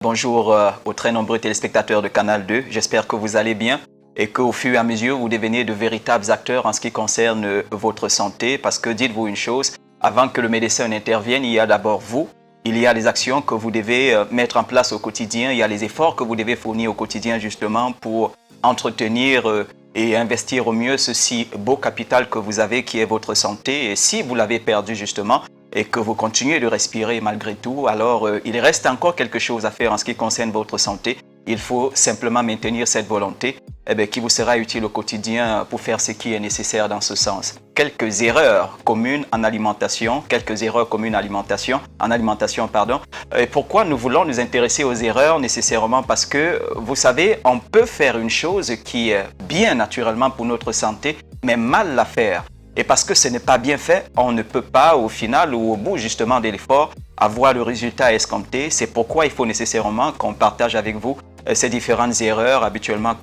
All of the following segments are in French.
Bonjour aux très nombreux téléspectateurs de Canal 2, j'espère que vous allez bien et qu'au fur et à mesure vous devenez de véritables acteurs en ce qui concerne votre santé, parce que dites-vous une chose, avant que le médecin n'intervienne, il y a d'abord vous, il y a les actions que vous devez mettre en place au quotidien, il y a les efforts que vous devez fournir au quotidien justement pour entretenir et investir au mieux ce si beau capital que vous avez qui est votre santé. Et si vous l'avez perdu justement, et que vous continuez de respirer malgré tout, alors il reste encore quelque chose à faire en ce qui concerne votre santé. Il faut simplement maintenir cette volonté qui vous sera utile au quotidien pour faire ce qui est nécessaire dans ce sens. Quelques erreurs communes en alimentation, Et pourquoi nous voulons nous intéresser aux erreurs nécessairement? Parce que, vous savez, on peut faire une chose qui est bien naturellement pour notre santé, mais mal la faire. Et parce que ce n'est pas bien fait, on ne peut pas au final ou au bout justement de l'effort avoir le résultat escompté. C'est pourquoi il faut nécessairement qu'on partage avec vous ces différentes erreurs habituellement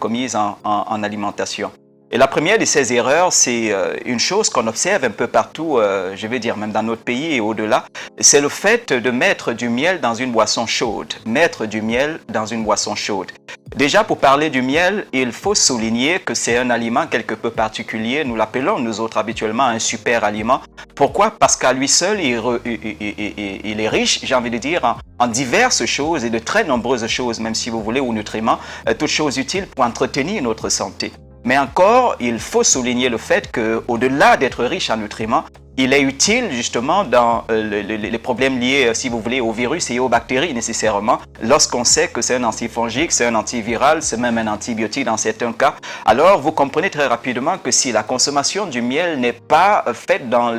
commises en alimentation. Et la première de ces erreurs, c'est une chose qu'on observe un peu partout, je vais dire même dans notre pays et au-delà, c'est le fait de mettre du miel dans une boisson chaude. Mettre du miel dans une boisson chaude. Déjà, pour parler du miel, il faut souligner que c'est un aliment quelque peu particulier. Nous l'appelons, nous autres, habituellement, un super aliment. Pourquoi? Parce qu'à lui seul, il est riche, j'ai envie de dire, en diverses choses et de très nombreuses choses, même si vous voulez, ou nutriments, toutes choses utiles pour entretenir notre santé. Mais encore, il faut souligner le fait qu'au-delà d'être riche en nutriments, il est utile justement dans les problèmes liés, si vous voulez, aux virus et aux bactéries nécessairement. Lorsqu'on sait que c'est un antifongique, c'est un antiviral, c'est même un antibiotique dans certains cas, alors vous comprenez très rapidement que si la consommation du miel n'est pas faite dans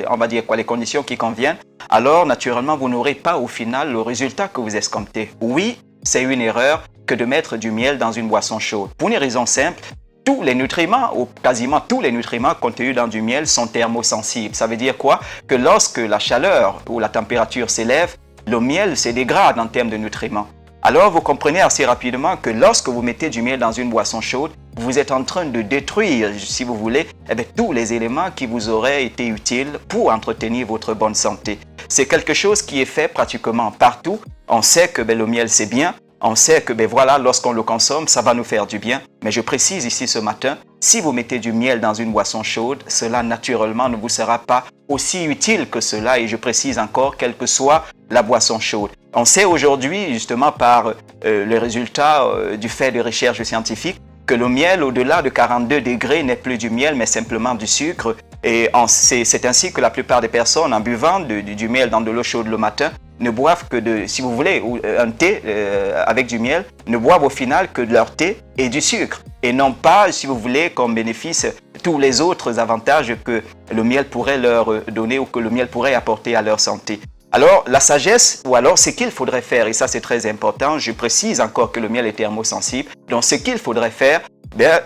on va dire quoi, les conditions qui conviennent, alors naturellement vous n'aurez pas au final le résultat que vous escomptez. Oui, c'est une erreur que de mettre du miel dans une boisson chaude. Pour une raison simple, tous les nutriments, ou quasiment tous les nutriments contenus dans du miel sont thermosensibles. Ça veut dire quoi? Que lorsque la chaleur ou la température s'élève, le miel se dégrade en termes de nutriments. Alors vous comprenez assez rapidement que lorsque vous mettez du miel dans une boisson chaude, vous êtes en train de détruire, si vous voulez, tous les éléments qui vous auraient été utiles pour entretenir votre bonne santé. C'est quelque chose qui est fait pratiquement partout. On sait que le miel c'est bien. On sait que voilà, lorsqu'on le consomme, ça va nous faire du bien. Mais je précise ici ce matin, si vous mettez du miel dans une boisson chaude, cela naturellement ne vous sera pas aussi utile que cela. Et je précise encore, quelle que soit la boisson chaude. On sait aujourd'hui, justement par les résultats du fait de recherches scientifiques, que le miel au-delà de 42 degrés n'est plus du miel, mais simplement du sucre. Et c'est ainsi que la plupart des personnes, en buvant du miel dans de l'eau chaude le matin, ne boivent que si vous voulez, un thé avec du miel, ne boivent au final que de leur thé et du sucre. Et non pas, si vous voulez, comme bénéfice, tous les autres avantages que le miel pourrait leur donner ou que le miel pourrait apporter à leur santé. Alors, la sagesse, ou alors ce qu'il faudrait faire, et ça c'est très important, je précise encore que le miel est thermosensible, donc ce qu'il faudrait faire,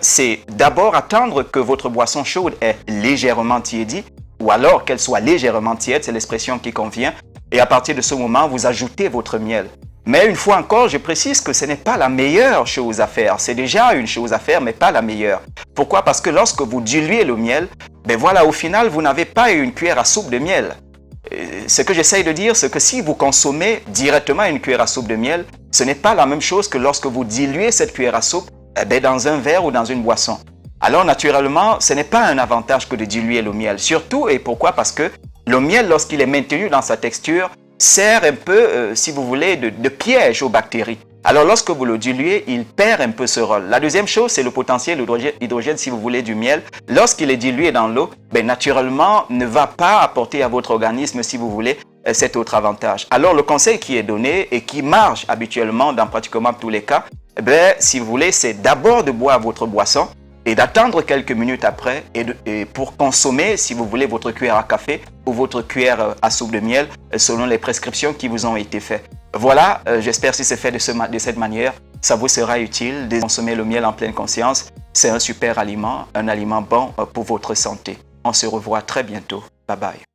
c'est d'abord attendre que votre boisson chaude est légèrement tiédie, ou alors qu'elle soit légèrement tiède, c'est l'expression qui convient, et à partir de ce moment, vous ajoutez votre miel. Mais une fois encore, je précise que ce n'est pas la meilleure chose à faire. C'est déjà une chose à faire, mais pas la meilleure. Pourquoi? Parce que lorsque vous diluez le miel, voilà, au final, vous n'avez pas une cuillère à soupe de miel. Ce que j'essaye de dire, c'est que si vous consommez directement une cuillère à soupe de miel, ce n'est pas la même chose que lorsque vous diluez cette cuillère à soupe dans un verre ou dans une boisson. Alors naturellement, ce n'est pas un avantage que de diluer le miel. Surtout, et pourquoi? Parce que le miel, lorsqu'il est maintenu dans sa texture, sert un peu, si vous voulez, de piège aux bactéries. Alors lorsque vous le diluez, il perd un peu ce rôle. La deuxième chose, c'est le potentiel hydrogène, si vous voulez, du miel. Lorsqu'il est dilué dans l'eau, naturellement, ne va pas apporter à votre organisme, si vous voulez, cet autre avantage. Alors le conseil qui est donné et qui marche habituellement dans pratiquement tous les cas, si vous voulez, c'est d'abord de boire votre boisson et d'attendre quelques minutes après et pour consommer, si vous voulez, votre cuillère à café ou votre cuillère à soupe de miel selon les prescriptions qui vous ont été faites. Voilà, j'espère que si c'est fait de cette manière, ça vous sera utile de consommer le miel en pleine conscience. C'est un super aliment, un aliment bon pour votre santé. On se revoit très bientôt. Bye bye.